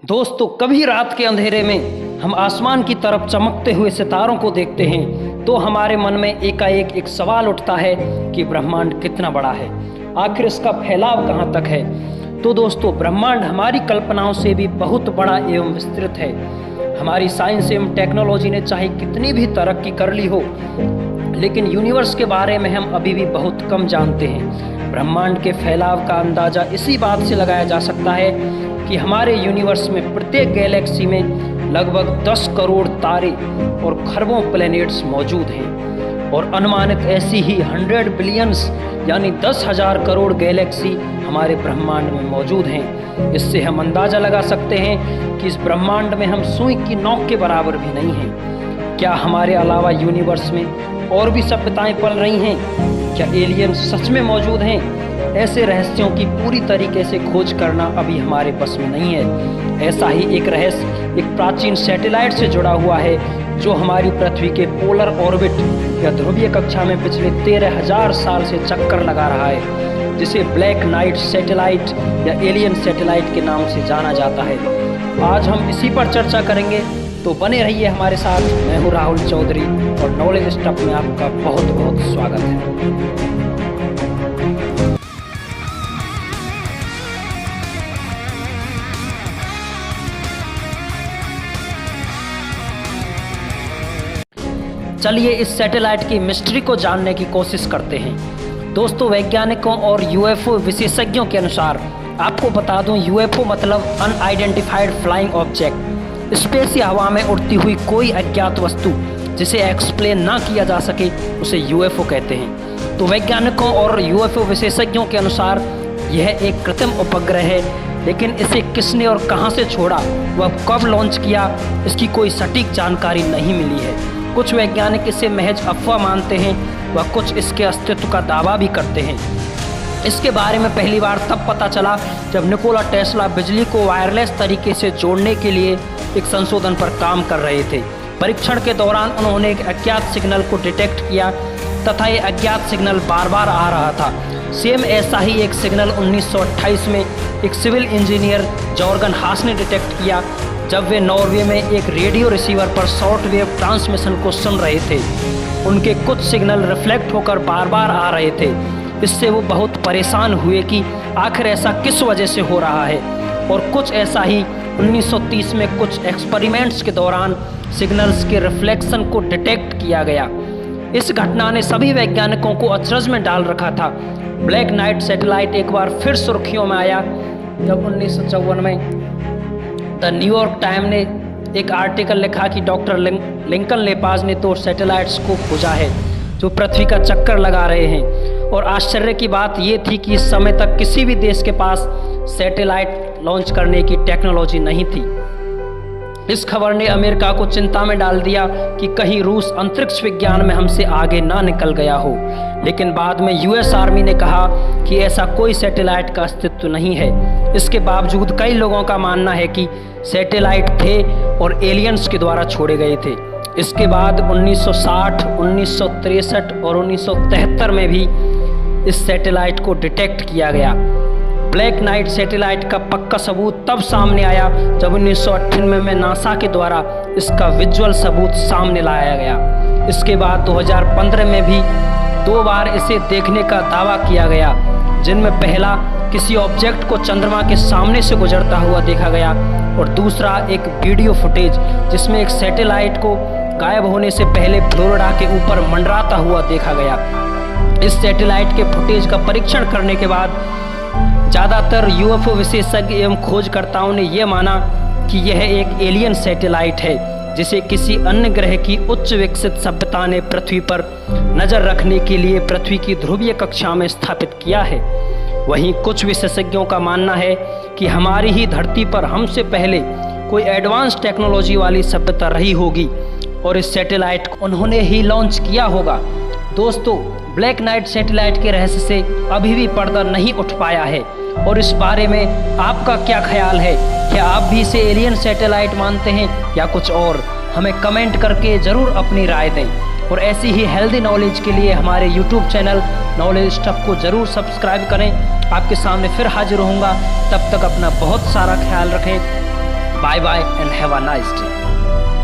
दोस्तों, कभी रात के अंधेरे में हम आसमान की तरफ चमकते हुए सितारों को देखते हैं तो हमारे मन में एकाएक एक सवाल उठता है कि ब्रह्मांड कितना बड़ा है, आखिर इसका फैलाव कहाँ तक है। तो दोस्तों, ब्रह्मांड हमारी कल्पनाओं से भी बहुत बड़ा एवं विस्तृत है। हमारी साइंस एवं टेक्नोलॉजी ने चाहे कितनी भी तरक्की कर ली हो, लेकिन यूनिवर्स के बारे में हम अभी भी बहुत कम जानते हैं। ब्रह्मांड के फैलाव का अंदाज़ा इसी बात से लगाया जा सकता है कि हमारे यूनिवर्स में प्रत्येक गैलेक्सी में लगभग 10 करोड़ तारे और खरबों प्लैनेट्स मौजूद हैं और अनुमानित ऐसी ही 100 बिलियंस यानी 10,000 करोड़ गैलेक्सी हमारे ब्रह्मांड में मौजूद हैं। इससे हम अंदाज़ा लगा सकते हैं कि इस ब्रह्मांड में हम सुई की नोक के बराबर भी नहीं हैं। क्या हमारे अलावा यूनिवर्स में और भी सभ्यताएं पल रही हैं? क्या एलियन सच में मौजूद हैं? ऐसे रहस्यों की पूरी तरीके से खोज करना अभी हमारे बस में नहीं है। ऐसा ही एक रहस्य एक प्राचीन सैटेलाइट से जुड़ा हुआ है जो हमारी पृथ्वी के पोलर ऑर्बिट या ध्रुवीय कक्षा में पिछले 13,000 साल से चक्कर लगा रहा है, जिसे ब्लैक नाइट सैटेलाइट या एलियन सैटेलाइट के नाम से जाना जाता है। आज हम इसी पर चर्चा करेंगे, तो बने रहिए हमारे साथ। मैं हूँ राहुल चौधरी और नॉलेज स्टफ में आपका बहुत बहुत स्वागत है। चलिए इस सैटेलाइट की मिस्ट्री को जानने की कोशिश करते हैं। दोस्तों, वैज्ञानिकों और यूएफओ विशेषज्ञों के अनुसार आपको बता दूं, यूएफओ मतलब अनआइडेंटिफाइड फ्लाइंग ऑब्जेक्ट, स्पेस या हवा में उड़ती हुई कोई अज्ञात वस्तु जिसे एक्सप्लेन ना किया जा सके उसे यूएफओ कहते हैं। तो वैज्ञानिकों और यूएफओ विशेषज्ञों के अनुसार यह एक कृत्रिम उपग्रह है, लेकिन इसे किसने और कहां से छोड़ा, वह कब लॉन्च किया, इसकी कोई सटीक जानकारी नहीं मिली है। कुछ वैज्ञानिक इसे महज अफवाह मानते हैं, वह कुछ इसके अस्तित्व का दावा भी करते हैं। इसके बारे में पहली बार तब पता चला जब निकोला टेस्ला बिजली को वायरलेस तरीके से जोड़ने के लिए एक संशोधन पर काम कर रहे थे। परीक्षण के दौरान उन्होंने एक अज्ञात सिग्नल को डिटेक्ट किया तथा ये अज्ञात सिग्नल बार बार आ रहा था। सेम ऐसा ही एक सिग्नल 1928 में एक सिविल इंजीनियर जॉर्गन हास ने डिटेक्ट किया जब वे नॉर्वे में एक रेडियो रिसीवर पर शॉर्ट वेव ट्रांसमिशन को सुन रहे थे। उनके कुछ सिग्नल रिफ्लेक्ट होकर बार बार आ रहे थे। इससे वो बहुत परेशान हुए कि आखिर ऐसा किस वजह से हो रहा है। और कुछ ऐसा ही 1930 में कुछ एक्सपेरिमेंट्स के दौरान सिग्नल्स के रिफ्लेक्शन को डिटेक्ट किया गया। इस घटना ने सभी वैज्ञानिकों को अचरज में डाल रखा था। ब्लैक नाइट सैटेलाइट एक बार फिर सुर्खियों में आया जब 1954 में द न्यूयॉर्क टाइम ने एक आर्टिकल लिखा कि डॉक्टर लिंकन लेपाज ने तो सैटेलाइट्स को खोजा है जो पृथ्वी का चक्कर लगा रहे हैं। और आश्चर्य की बात ये थी कि इस समय तक किसी भी देश के पास सैटेलाइट लॉन्च करने की टेक्नोलॉजी नहीं थी। इस खबर ने अमेरिका को चिंता में डाल दिया कि कहीं रूस अंतरिक्ष विज्ञान में हमसे आगे ना निकल गया हो। लेकिन बाद में यूएस आर्मी ने कहा कि ऐसा कोई सैटेलाइट का अस्तित्व नहीं है। इसके बावजूद कई लोगों का मानना है कि सैटेलाइट थे और एलियंस के द्वारा छोड़े गए थे। इसके बाद 1960, 1963 और 1973 में भी इस सैटेलाइट को डिटेक्ट किया गया। ब्लैक नाइट सैटेलाइट का पक्का सबूत तब सामने आया जब 1998 में नासा के द्वारा इसका विजुअल सबूत सामने लाया गया। इसके बाद 2015 में भी 2 बार इसे देखने का दावा किया गया, जिनमें पहला किसी ऑब्जेक्ट को चंद्रमा के सामने से गुजरता हुआ देखा गया और दूसरा एक वीडियो फुटेज जिसमें एक सैटेलाइट को गायब होने से पहले फ्लोरिडा के ऊपर मंडराता हुआ देखा गया। इस सैटेलाइट के फुटेज का परीक्षण करने के बाद ज़्यादातर यूएफओ विशेषज्ञ एवं खोजकर्ताओं ने यह माना कि यह एक एलियन सैटेलाइट है जिसे किसी अन्य ग्रह की उच्च विकसित सभ्यता ने पृथ्वी पर नज़र रखने के लिए पृथ्वी की ध्रुवीय कक्षा में स्थापित किया है। वहीं कुछ विशेषज्ञों का मानना है कि हमारी ही धरती पर हमसे पहले कोई एडवांस टेक्नोलॉजी वाली सभ्यता रही होगी और इस सैटेलाइट को उन्होंने ही लॉन्च किया होगा। दोस्तों, ब्लैक नाइट सैटेलाइट के रहस्य से अभी भी पर्दा नहीं उठ पाया है और इस बारे में आपका क्या ख्याल है? क्या आप भी इसे एलियन सैटेलाइट मानते हैं या कुछ और? हमें कमेंट करके ज़रूर अपनी राय दें और ऐसी ही हेल्दी नॉलेज के लिए हमारे यूट्यूब चैनल नॉलेज स्टफ को ज़रूर सब्सक्राइब करें। आपके सामने फिर हाजिर होऊंगा, तब तक अपना बहुत सारा ख्याल रखें। Bye bye and have a nice day.